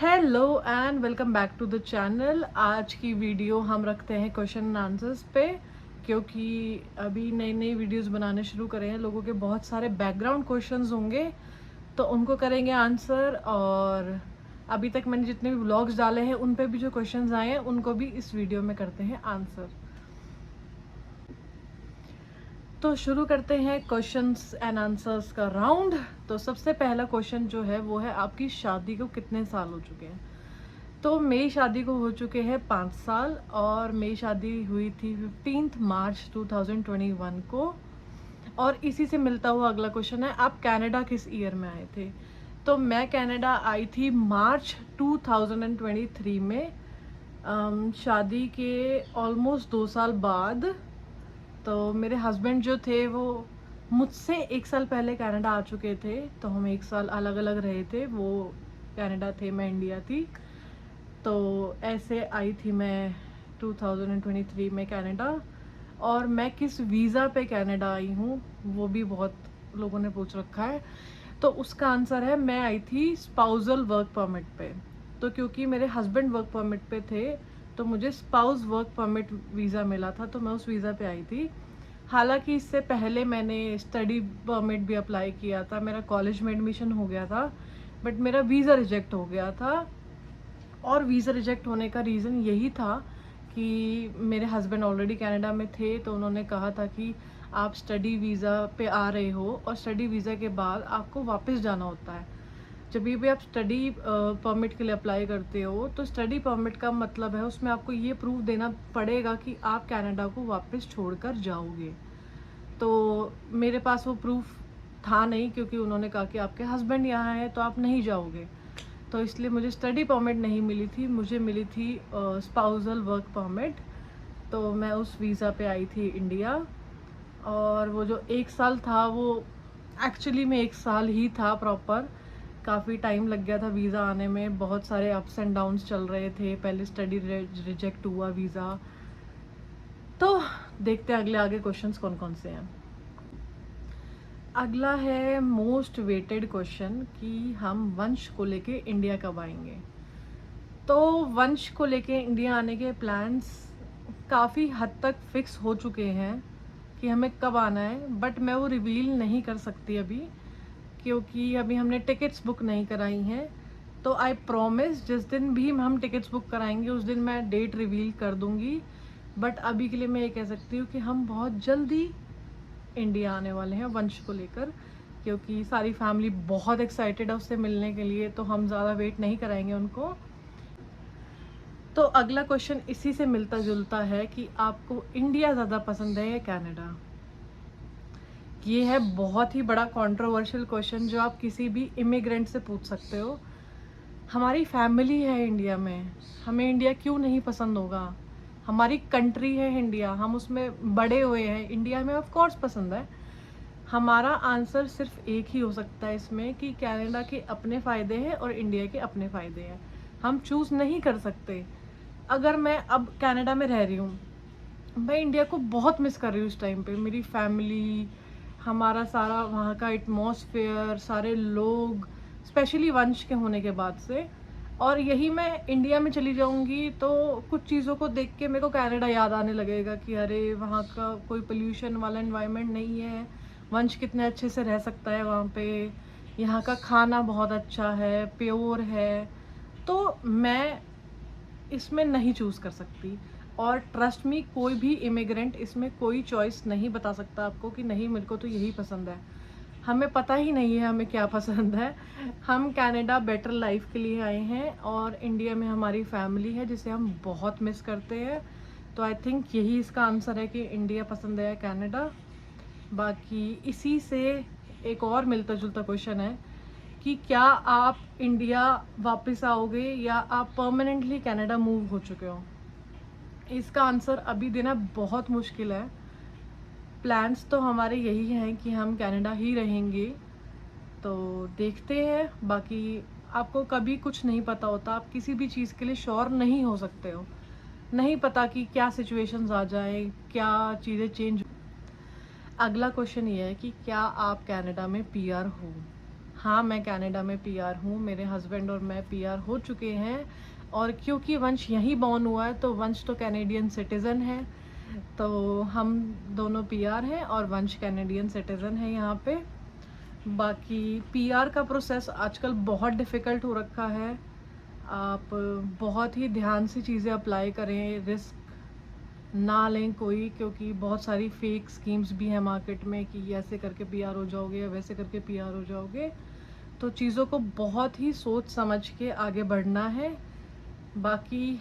Hello and welcome back to the channel. आज की video हम रखते हैं क्वेश्चन एंड आंसर्स पे, क्योंकि अभी नई नई वीडियोस बनाने शुरू करे हैं। लोगों के बहुत सारे बैकग्राउंड क्वेश्चंस होंगे तो उनको करेंगे आंसर, और अभी तक मैंने जितने भी व्लॉग्स डाले हैं उन पे भी जो क्वेश्चंस आए हैं उनको भी इस वीडियो में करते हैं आंसर। तो शुरू करते हैं क्वेश्चंस एंड आंसर्स का राउंड। तो सबसे पहला क्वेश्चन जो है वो है, आपकी शादी को कितने साल हो चुके हैं? तो मेरी शादी को हो चुके हैं 5 साल, और मेरी शादी हुई थी 15 मार्च 2021 को। और इसी से मिलता हुआ अगला क्वेश्चन है, आप कनाडा किस ईयर में आए थे? तो मैं कनाडा आई थी मार्च 2023 में, शादी के ऑलमोस्ट 2 साल बाद। तो मेरे हस्बैंड जो थे वो मुझसे 1 साल पहले कनाडा आ चुके थे, तो हम 1 साल अलग अलग रहे थे। वो कनाडा थे, मैं इंडिया थी। तो ऐसे आई थी मैं 2023 में कनाडा। और मैं किस वीज़ा पे कनाडा आई हूँ वो भी बहुत लोगों ने पूछ रखा है। तो उसका आंसर है, मैं आई थी स्पाउजल वर्क परमिट पे। तो क्योंकि मेरे हस्बैंड वर्क परमिट पे थे तो मुझे स्पाउस वर्क परमिट वीज़ा मिला था, तो मैं उस वीज़ा पे आई थी। हालांकि इससे पहले मैंने स्टडी परमिट भी अप्लाई किया था, मेरा कॉलेज में एडमिशन हो गया था, बट मेरा वीज़ा रिजेक्ट हो गया था। और वीज़ा रिजेक्ट होने का रीज़न यही था कि मेरे हस्बैंड ऑलरेडी कनाडा में थे, तो उन्होंने कहा था कि आप स्टडी वीज़ा पे आ रहे हो और स्टडी वीज़ा के बाद आपको वापस जाना होता है। जब भी आप स्टडी परमिट के लिए अप्लाई करते हो तो स्टडी परमिट का मतलब है उसमें आपको ये प्रूफ देना पड़ेगा कि आप कनाडा को वापस छोड़कर जाओगे। तो मेरे पास वो प्रूफ था नहीं, क्योंकि उन्होंने कहा कि आपके हस्बैंड यहाँ हैं तो आप नहीं जाओगे। तो इसलिए मुझे स्टडी परमिट नहीं मिली थी, मुझे मिली थी स्पाउजल वर्क परमिट। तो मैं उस वीज़ा पे आई थी इंडिया। और वो जो 1 साल था वो एक्चुअली में 1 साल ही था प्रॉपर। काफ़ी टाइम लग गया था वीज़ा आने में, बहुत सारे अप्स एंड डाउन्स चल रहे थे। पहले स्टडी रिजेक्ट हुआ वीज़ा। तो देखते हैं अगले आगे क्वेश्चंस कौन कौन से हैं। अगला है मोस्ट वेटेड क्वेश्चन कि हम वंश को लेके इंडिया कब आएंगे। तो वंश को लेके इंडिया आने के प्लान्स काफ़ी हद तक फिक्स हो चुके हैं कि हमें कब आना है, बट मैं वो रिवील नहीं कर सकती अभी, क्योंकि अभी हमने टिकट्स बुक नहीं कराई हैं। तो आई प्रॉमिस जिस दिन भी हम टिकट्स बुक कराएंगे उस दिन मैं डेट रिवील कर दूंगी। बट अभी के लिए मैं ये कह सकती हूँ कि हम बहुत जल्दी इंडिया आने वाले हैं वंश को लेकर, क्योंकि सारी फैमिली बहुत एक्साइटेड है उससे मिलने के लिए, तो हम ज़्यादा वेट नहीं कराएंगे उनको। तो अगला क्वेश्चन इसी से मिलता जुलता है कि आपको इंडिया ज़्यादा पसंद है या कनाडा। ये है बहुत ही बड़ा कंट्रोवर्शियल क्वेश्चन जो आप किसी भी इमिग्रेंट से पूछ सकते हो। हमारी फैमिली है इंडिया में, हमें इंडिया क्यों नहीं पसंद होगा? हमारी कंट्री है इंडिया, हम उसमें बड़े हुए हैं, इंडिया में ऑफ कोर्स पसंद है। हमारा आंसर सिर्फ एक ही हो सकता है इसमें कि कनाडा के अपने फ़ायदे हैं और इंडिया के अपने फ़ायदे हैं। हम चूज़ नहीं कर सकते। अगर मैं अब कनाडा में रह रही हूँ, मैं इंडिया को बहुत मिस कर रही हूँ इस टाइम पे। मेरी फैमिली, हमारा सारा वहाँ का एटमॉस्फेयर, सारे लोग, स्पेशली वंश के होने के बाद से। और यही मैं इंडिया में चली जाऊँगी तो कुछ चीज़ों को देख के मेरे को कनाडा याद आने लगेगा कि अरे वहाँ का कोई पोल्यूशन वाला इन्वायरमेंट नहीं है, वंश कितने अच्छे से रह सकता है वहाँ पे, यहाँ का खाना बहुत अच्छा है, प्योर है। तो मैं इसमें नहीं चूज़ कर सकती। और ट्रस्ट मी, कोई भी इमिग्रेंट इसमें कोई चॉइस नहीं बता सकता आपको कि नहीं मेरे को तो यही पसंद है। हमें पता ही नहीं है हमें क्या पसंद है। हम कनाडा बेटर लाइफ के लिए आए हैं और इंडिया में हमारी फैमिली है जिसे हम बहुत मिस करते हैं। तो आई थिंक यही इसका आंसर है कि इंडिया पसंद है या कनाडा। बाकी इसी से एक और मिलता जुलता क्वेश्चन है कि क्या आप इंडिया वापस आओगे या आप परमानेंटली कनाडा मूव हो चुके हो। इसका आंसर अभी देना बहुत मुश्किल है। प्लान्स तो हमारे यही हैं कि हम कनाडा ही रहेंगे, तो देखते हैं। बाकी आपको कभी कुछ नहीं पता होता, आप किसी भी चीज़ के लिए श्योर नहीं हो सकते हो। नहीं पता कि क्या सिचुएशंस आ जाए, क्या चीज़ें चेंज। अगला क्वेश्चन ये है कि क्या आप कनाडा में पीआर हो? हाँ, मैं कनाडा में पीआर हूँ, मेरे हस्बैंड और मैं पीआर हो चुके हैं। और क्योंकि वंश यहीं बॉर्न हुआ है तो वंश तो कैनेडियन सिटीज़न है, तो हम दोनों पीआर हैं और वंश कैनेडियन सिटीज़न है यहाँ पे। बाकी पीआर का प्रोसेस आजकल बहुत डिफ़िकल्ट हो रखा है। आप बहुत ही ध्यान से चीज़ें अप्लाई करें, रिस्क ना लें कोई, क्योंकि बहुत सारी फेक स्कीम्स भी हैं मार्केट में कि ऐसे करके पीआर हो जाओगे या वैसे करके पीआर हो जाओगे। तो चीज़ों को बहुत ही सोच समझ के आगे बढ़ना है। बाकी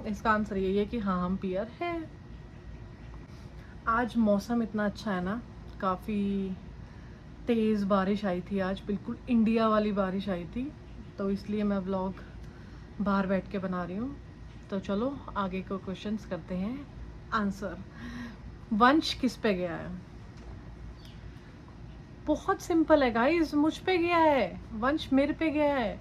इसका आंसर यही है कि हाँ, हम पीआर हैं। आज मौसम इतना अच्छा है ना, काफ़ी तेज़ बारिश आई थी आज, बिल्कुल इंडिया वाली बारिश आई थी, तो इसलिए मैं व्लॉग बाहर बैठ के बना रही हूँ। तो चलो आगे को क्वेश्चंस करते हैं। आंसर, वंश किस पे गया है? बहुत सिंपल है गाइस, मुझ पे गया है। वंश मेरे पे गया है,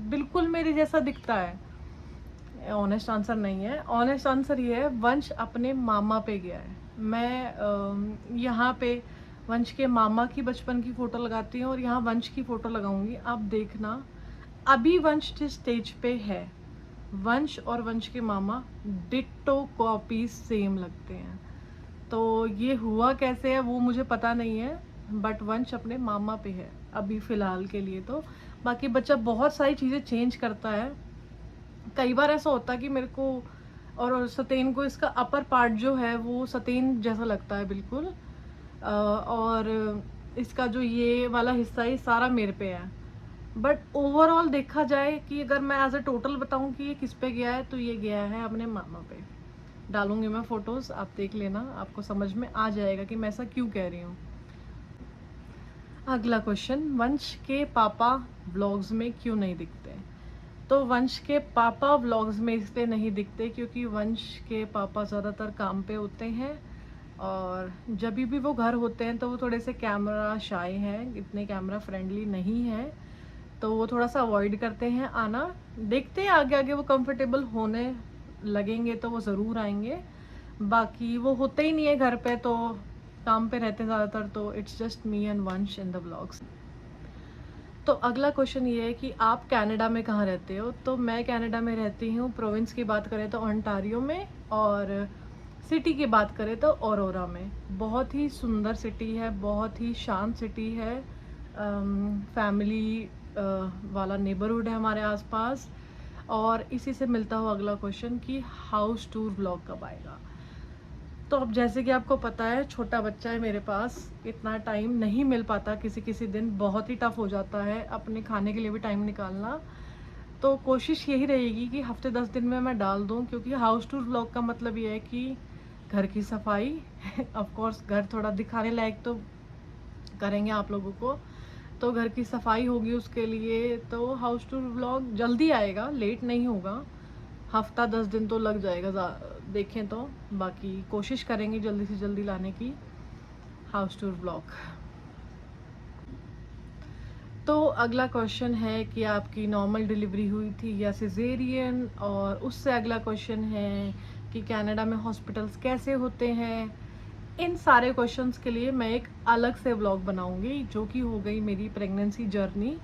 बिल्कुल मेरे जैसा दिखता है। ऑनेस्ट आंसर नहीं है, ऑनेस्ट आंसर ये है, वंश अपने मामा पे गया है। मैं यहाँ पे वंश के मामा की बचपन की फ़ोटो लगाती हूँ और यहाँ वंश की फ़ोटो लगाऊंगी, आप देखना। अभी वंश जिस स्टेज पे है, वंश और वंश के मामा डिट्टो कॉपीज सेम लगते हैं। तो ये हुआ कैसे है वो मुझे पता नहीं है, बट वंश अपने मामा पे है अभी फ़िलहाल के लिए। तो बाकी बच्चा बहुत सारी चीज़ें चेंज करता है। कई बार ऐसा होता है कि मेरे को और सतेन को इसका अपर पार्ट जो है वो सतेन जैसा लगता है बिल्कुल, और इसका जो ये वाला हिस्सा है सारा मेरे पे है। बट ओवरऑल देखा जाए कि अगर मैं एज अ टोटल बताऊं कि ये किस पे गया है, तो ये गया है अपने मामा पे। डालूंगी मैं फोटोज़, आप देख लेना, आपको समझ में आ जाएगा कि मैं ऐसा क्यों कह रही हूँ। अगला क्वेश्चन, वंश के पापा व्लॉग्स में क्यों नहीं दिखते? तो वंश के पापा व्लॉग्स में इसलिए नहीं दिखते क्योंकि वंश के पापा ज़्यादातर काम पे होते हैं, और जब भी वो घर होते हैं तो वो थोड़े से कैमरा शाय हैं, इतने कैमरा फ्रेंडली नहीं हैं, तो वो थोड़ा सा अवॉइड करते हैं आना। देखते हैं आगे आगे वो कंफर्टेबल होने लगेंगे तो वो ज़रूर आएंगे। बाकी वो होते ही नहीं है घर पे, तो काम पे रहते हैं ज़्यादातर, तो इट्स जस्ट मी एंड वंश इन द व्लॉग्स। तो अगला क्वेश्चन ये है कि आप कनाडा में कहाँ रहते हो? तो मैं कनाडा में रहती हूँ, प्रोविंस की बात करें तो ओंटारियो में, और सिटी की बात करें तो ऑरोरा में। बहुत ही सुंदर सिटी है, बहुत ही शांत सिटी है। फैमिली वाला नेबरहुड है हमारे आसपास। और इसी से मिलता हुआ अगला क्वेश्चन कि हाउस टूर व्लॉग कब आएगा? तो अब जैसे कि आपको पता है, छोटा बच्चा है मेरे पास, इतना टाइम नहीं मिल पाता, किसी किसी दिन बहुत ही टफ हो जाता है अपने खाने के लिए भी टाइम निकालना। तो कोशिश यही रहेगी कि हफ्ते 10 दिन में मैं डाल दूं, क्योंकि हाउस टूर व्लॉग का मतलब ये है कि घर की सफाई ऑफ कोर्स घर थोड़ा दिखाने लायक तो करेंगे आप लोगों को, तो घर की सफाई होगी उसके लिए। तो हाउस टूर व्लॉग जल्दी आएगा, लेट नहीं होगा, हफ्ता 10 दिन तो लग जाएगा देखें तो। बाकी कोशिश करेंगे जल्दी से जल्दी लाने की हाउस टूर ब्लॉग। तो अगला क्वेश्चन है कि आपकी नॉर्मल डिलीवरी हुई थी या सिजेरियन, और उससे अगला क्वेश्चन है कि कनाडा में हॉस्पिटल्स कैसे होते हैं। इन सारे क्वेश्चंस के लिए मैं एक अलग से व्लॉग बनाऊंगी, जो कि हो गई मेरी प्रेगनेंसी जर्नी।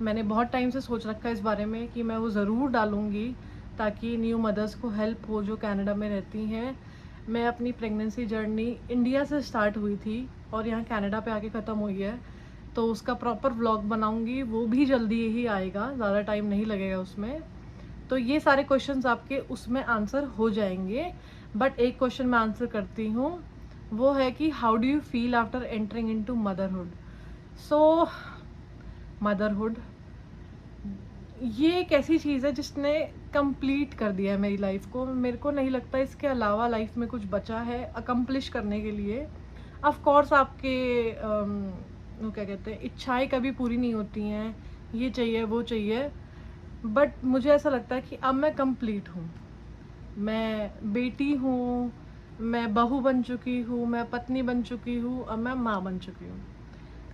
मैंने बहुत टाइम से सोच रखा है इस बारे में कि मैं वो ज़रूर डालूंगी, ताकि न्यू मदर्स को हेल्प हो जो कनाडा में रहती हैं। मैं अपनी प्रेगनेंसी जर्नी इंडिया से स्टार्ट हुई थी और यहाँ कनाडा पे आके ख़त्म हुई है, तो उसका प्रॉपर व्लॉग बनाऊंगी, वो भी जल्दी ही आएगा, ज़्यादा टाइम नहीं लगेगा उसमें। तो ये सारे क्वेश्चंस आपके उसमें आंसर हो जाएंगे। बट एक क्वेश्चन मैं आंसर करती हूँ, वो है कि how do you feel after entering into motherhood? So motherhood ये एक ऐसी चीज़ है जिसने कंप्लीट कर दिया है मेरी लाइफ को। मेरे को नहीं लगता इसके अलावा लाइफ में कुछ बचा है अकम्प्लिश करने के लिए। ऑफ कोर्स आपके वो क्या कहते हैं, इच्छाएं कभी पूरी नहीं होती हैं, ये चाहिए वो चाहिए, बट मुझे ऐसा लगता है कि अब मैं कंप्लीट हूँ। मैं बेटी हूँ, मैं बहू बन चुकी हूँ, मैं पत्नी बन चुकी हूँ, अब मैं माँ बन चुकी हूँ।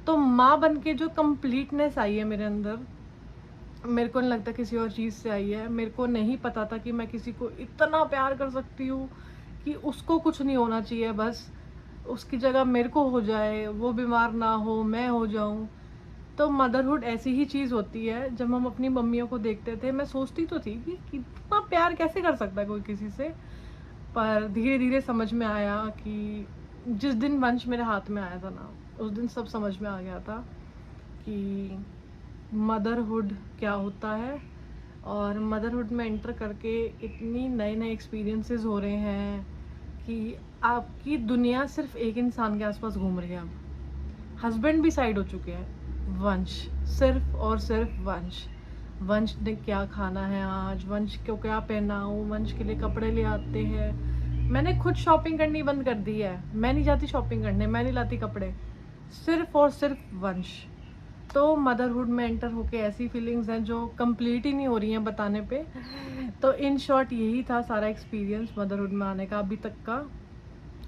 तो माँ बन के जो कंप्लीटनेस आई है मेरे अंदर, मेरे को नहीं लगता किसी और चीज़ से आई है। मेरे को नहीं पता था कि मैं किसी को इतना प्यार कर सकती हूँ कि उसको कुछ नहीं होना चाहिए, बस उसकी जगह मेरे को हो जाए, वो बीमार ना हो, मैं हो जाऊँ। तो मदरहुड ऐसी ही चीज़ होती है। जब हम अपनी मम्मियों को देखते थे, मैं सोचती तो थी कि कितना प्यार कैसे कर सकता है कोई किसी से, पर धीरे धीरे समझ में आया कि जिस दिन वंश मेरे हाथ में आया था ना, उस दिन सब समझ में आ गया था कि मदरहुड क्या होता है। और मदरहुड में एंटर करके इतनी नए नए एक्सपीरियंसेस हो रहे हैं कि आपकी दुनिया सिर्फ एक इंसान के आसपास घूम रही है। अब हस्बैंड भी साइड हो चुके हैं, वंश, सिर्फ और सिर्फ वंश। वंश ने क्या खाना है आज, वंश को क्या पहनाऊं, वंश के लिए कपड़े ले आते हैं। मैंने खुद शॉपिंग करनी बंद कर दी है, मैं नहीं जाती शॉपिंग करने, मैं नहीं लाती कपड़े, सिर्फ और सिर्फ वंश। तो मदरहुड में एंटर होके ऐसी फीलिंग्स हैं जो कंप्लीट ही नहीं हो रही हैं बताने पे। तो इन शॉर्ट यही था सारा एक्सपीरियंस मदरहुड में आने का अभी तक का।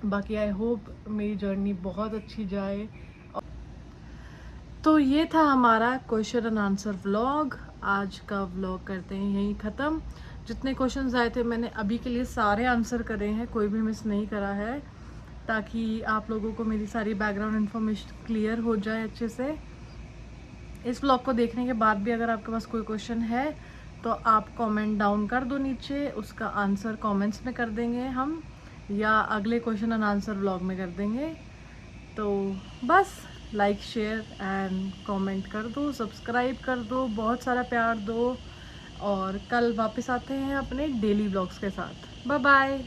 बाकी आई होप मेरी जर्नी बहुत अच्छी जाए। तो ये था हमारा क्वेश्चन एंड आंसर व्लॉग। आज का व्लॉग करते हैं यहीं ख़त्म। जितने क्वेश्चंस आए थे मैंने अभी के लिए सारे आंसर करे हैं, कोई भी मिस नहीं करा है, ताकि आप लोगों को मेरी सारी बैकग्राउंड इन्फॉर्मेशन क्लियर हो जाए अच्छे से। इस व्लॉग को देखने के बाद भी अगर आपके पास कोई क्वेश्चन है तो आप कमेंट डाउन कर दो नीचे, उसका आंसर कमेंट्स में कर देंगे हम, या अगले क्वेश्चन एंड आंसर व्लॉग में कर देंगे। तो बस लाइक शेयर एंड कमेंट कर दो, सब्सक्राइब कर दो, बहुत सारा प्यार दो। और कल वापस आते हैं अपने डेली व्लॉग्स के साथ। Bye bye.